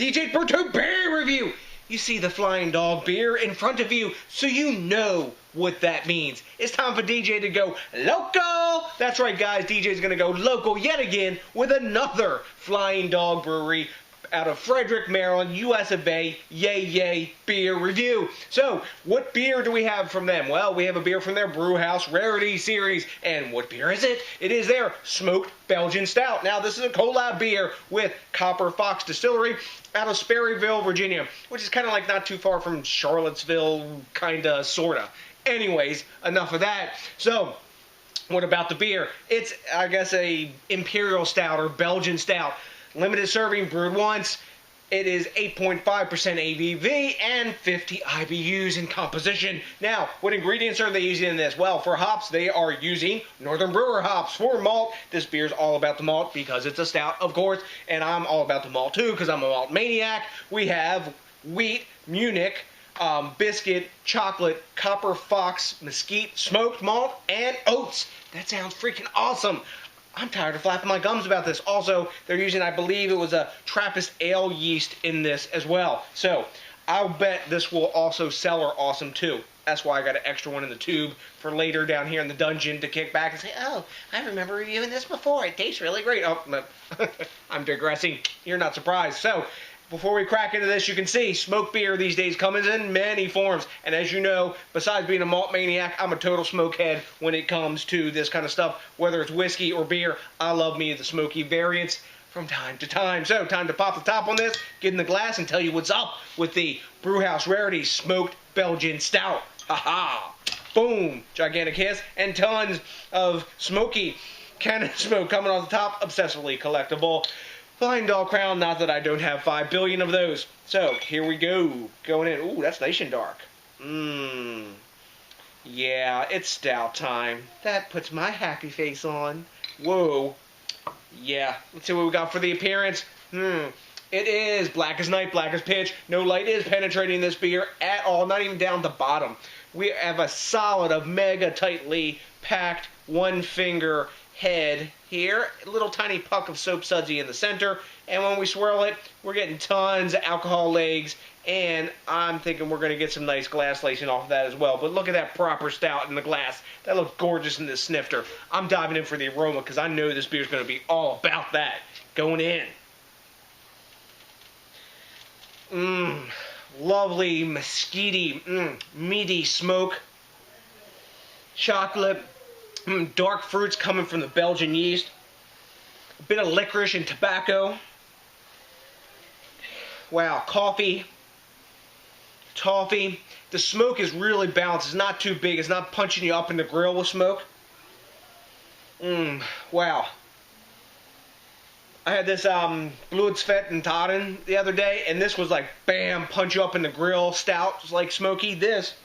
DJs BrewTube beer review. You see the Flying Dog beer in front of you, so you know what that means. It's time for DJ to go local. That's right, guys. DJ's going to go local yet again with another Flying Dog brewery out of Frederick, Maryland, US of A. Yay, yay, beer review. So, what beer do we have from them? Well, we have a beer from their Brewhouse Rarity series. And what beer is it? It is their Smoked Belgian Stout. Now, this is a collab beer with Copper Fox Distillery out of Sperryville, Virginia, which is kind of like not too far from Charlottesville, kind of, sort of. Anyways, enough of that. So, what about the beer? It's, I guess, a Imperial Stout or Belgian Stout. Limited serving, brewed once. It is 8.5% ABV and 50 IBUs in composition. Now, what ingredients are they using in this? Well, for hops, they are using Northern Brewer hops. For malt, this beer is all about the malt because it's a stout, of course, and I'm all about the malt too because I'm a malt maniac. We have wheat, Munich, biscuit, chocolate, Copper Fox, mesquite, smoked malt, and oats. That sounds freaking awesome. I'm tired of flapping my gums about this. Also, they're using, I believe it was a Trappist ale yeast in this as well. So, I'll bet this will also cellar awesome too. That's why I got an extra one in the tube for later down here in the dungeon to kick back and say, oh, I remember reviewing this before. It tastes really great. Oh, no. I'm digressing. You're not surprised. So, before we crack into this, you can see smoked beer these days comes in many forms. And as you know, besides being a malt maniac, I'm a total smoke head when it comes to this kind of stuff. Whether it's whiskey or beer, I love me the smoky variants from time to time. So, time to pop the top on this, get in the glass, and tell you what's up with the Brewhouse Rarity Smoked Belgian Stout. Ha-ha! Boom! Gigantic hiss, and tons of smoky cannon smoke coming off the top. Obsessively collectible. Flying Dog crown, not that I don't have 5 billion of those. So, here we go. Going in. Ooh, that's nice and dark. Yeah, it's stout time. That puts my happy face on. Whoa. Yeah, let's see what we got for the appearance. It is black as night, black as pitch. No light is penetrating this beer at all, not even down the bottom. We have a solid, of mega tightly packed one finger head here, a little tiny puck of soap sudsy in the center, and when we swirl it, we're getting tons of alcohol legs, and I'm thinking we're going to get some nice glass lacing off of that as well. But look at that proper stout in the glass. That looks gorgeous in this snifter. I'm diving in for the aroma because I know this beer is going to be all about that. Going in. Lovely, mesquite, meaty smoke. Chocolate. Dark fruits coming from the Belgian yeast. A bit of licorice and tobacco. Wow, coffee. Toffee. The smoke is really balanced. It's not too big. It's not punching you up in the grill with smoke. Wow. I had this Bloedsvet and Taden the other day, and this was like, bam, punch you up in the grill stout. It's like smoky. This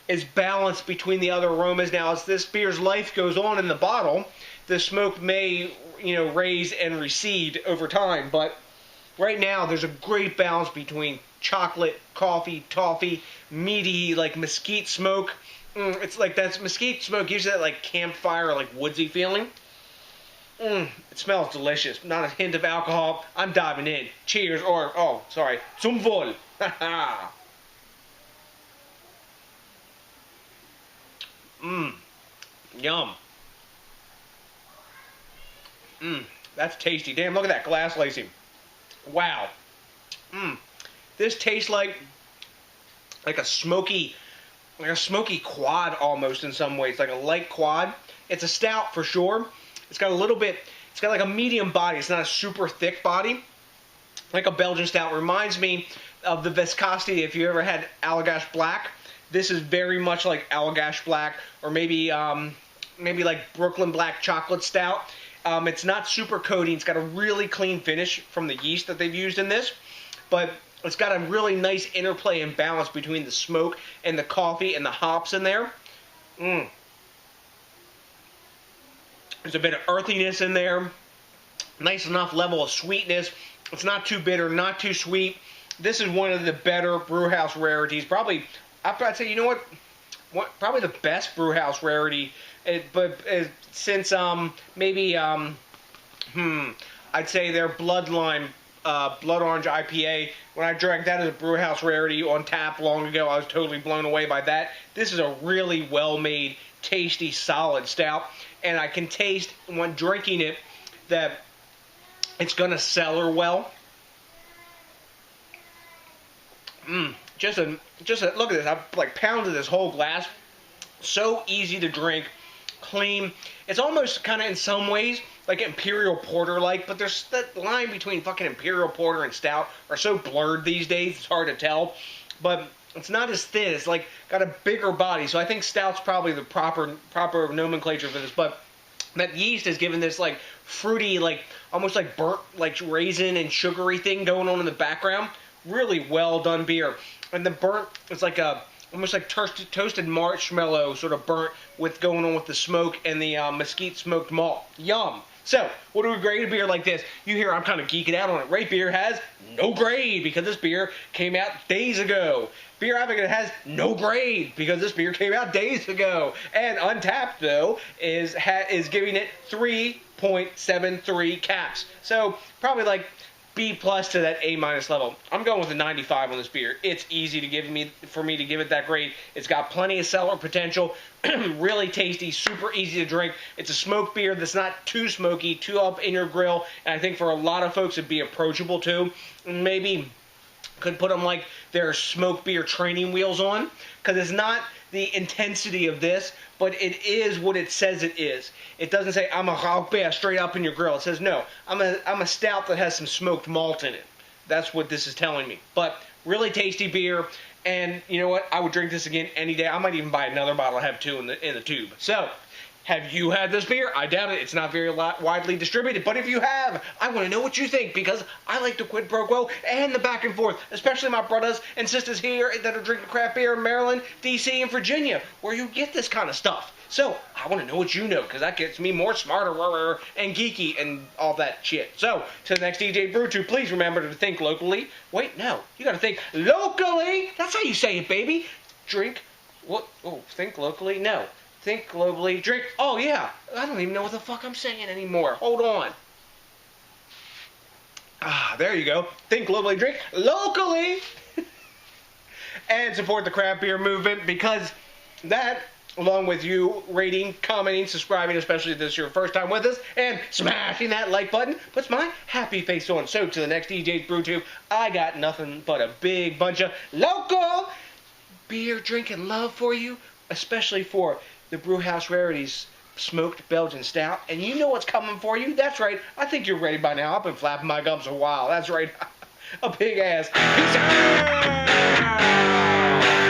is balanced between the other aromas. Now, as this beer's life goes on in the bottle, the smoke may, raise and recede over time. But right now, there's a great balance between chocolate, coffee, toffee, meaty, like mesquite smoke. It's like that mesquite smoke gives you that like campfire, like woodsy feeling. It smells delicious. Not a hint of alcohol. I'm diving in. Cheers, or, oh, sorry, zum Wohl. Ha-ha. Yum. That's tasty. Damn, look at that glass lacing. Wow. This tastes like a smoky quad almost in some ways, like a light quad. It's a stout for sure. It's got like a medium body. It's not a super thick body. Like a Belgian stout. Reminds me of the viscosity if you ever had Allagash Black. This is very much like Allagash Black, or maybe like Brooklyn Black Chocolate Stout. It's not super coating. It's got a really clean finish from the yeast that they've used in this, but it's got a really nice interplay and balance between the smoke and the coffee and the hops in there. There's a bit of earthiness in there. Nice enough level of sweetness. It's not too bitter, not too sweet. This is one of the better Brewhouse rarities. Probably, I'd say, you know what? Probably the best Brewhouse rarity. Since maybe I'd say their Bloodline Blood Orange IPA. When I drank that as a Brewhouse Rarity on tap long ago, I was totally blown away by that. This is a really well-made, tasty, solid stout. And I can taste, when drinking it, that it's going to cellar well. Just a look at this. I've like pounded this whole glass. So easy to drink, clean. It's almost kind of in some ways like Imperial Porter like, but there's that line between fucking Imperial Porter and Stout are so blurred these days, it's hard to tell. But it's not as thin. It's like got a bigger body. So I think Stout's probably the proper nomenclature for this. But that yeast has given this like fruity, like almost like burnt, like raisin and sugary thing going on in the background. Really well done beer. And the burnt, it's like a almost like toasted marshmallow sort of burnt with going on with the smoke and the mesquite smoked malt. Yum. So, what do we grade a beer like this? You hear I'm kind of geeking out on it. Right Beer has no grade because this beer came out days ago. Beer Advocate has no grade because this beer came out days ago. And Untapped, though, is giving it 3.73 caps. So, probably like B plus to that A minus level. I'm going with a 95 on this beer. It's easy for me to give it that grade. It's got plenty of cellar potential. Really tasty, super easy to drink. It's a smoked beer that's not too smoky, too up in your grill, and I think for a lot of folks it'd be approachable too. Maybe could put them like their smoked beer training wheels on, because it's not the intensity of this, but it is what it says it is. It doesn't say I'm a rauch beer straight up in your grill. It says no, I'm a stout that has some smoked malt in it. That's what this is telling me. But really tasty beer, and you know what? I would drink this again any day. I might even buy another bottle. I have two in the tube. So, have you had this beer? I doubt it. It's not very widely distributed. But if you have, I want to know what you think, because I like the quid pro quo and the back and forth, especially my brothers and sisters here that are drinking craft beer in Maryland, D.C., and Virginia, where you get this kind of stuff. So, I want to know what you know, because that gets me more smarter and geeky and all that shit. So, to the next DJ BrewTube, please remember to think locally. Wait, no. You got to think locally. That's how you say it, baby. Drink. What? Oh, think locally? No. Think globally, drink. Oh, yeah. I don't even know what the fuck I'm saying anymore. Hold on. There you go. Think globally, drink locally. And support the craft beer movement, because that, along with you rating, commenting, subscribing, especially if this is your first time with us, and smashing that like button, puts my happy face on. So, to the next DJs BrewTube, I got nothing but a big bunch of local beer drinking love for you, especially for the Brewhouse Rarities Smoked Belgian Stout. And you know what's coming for you. That's right. I think you're ready by now. I've been flapping my gums a while. That's right. A big ass. Peace out.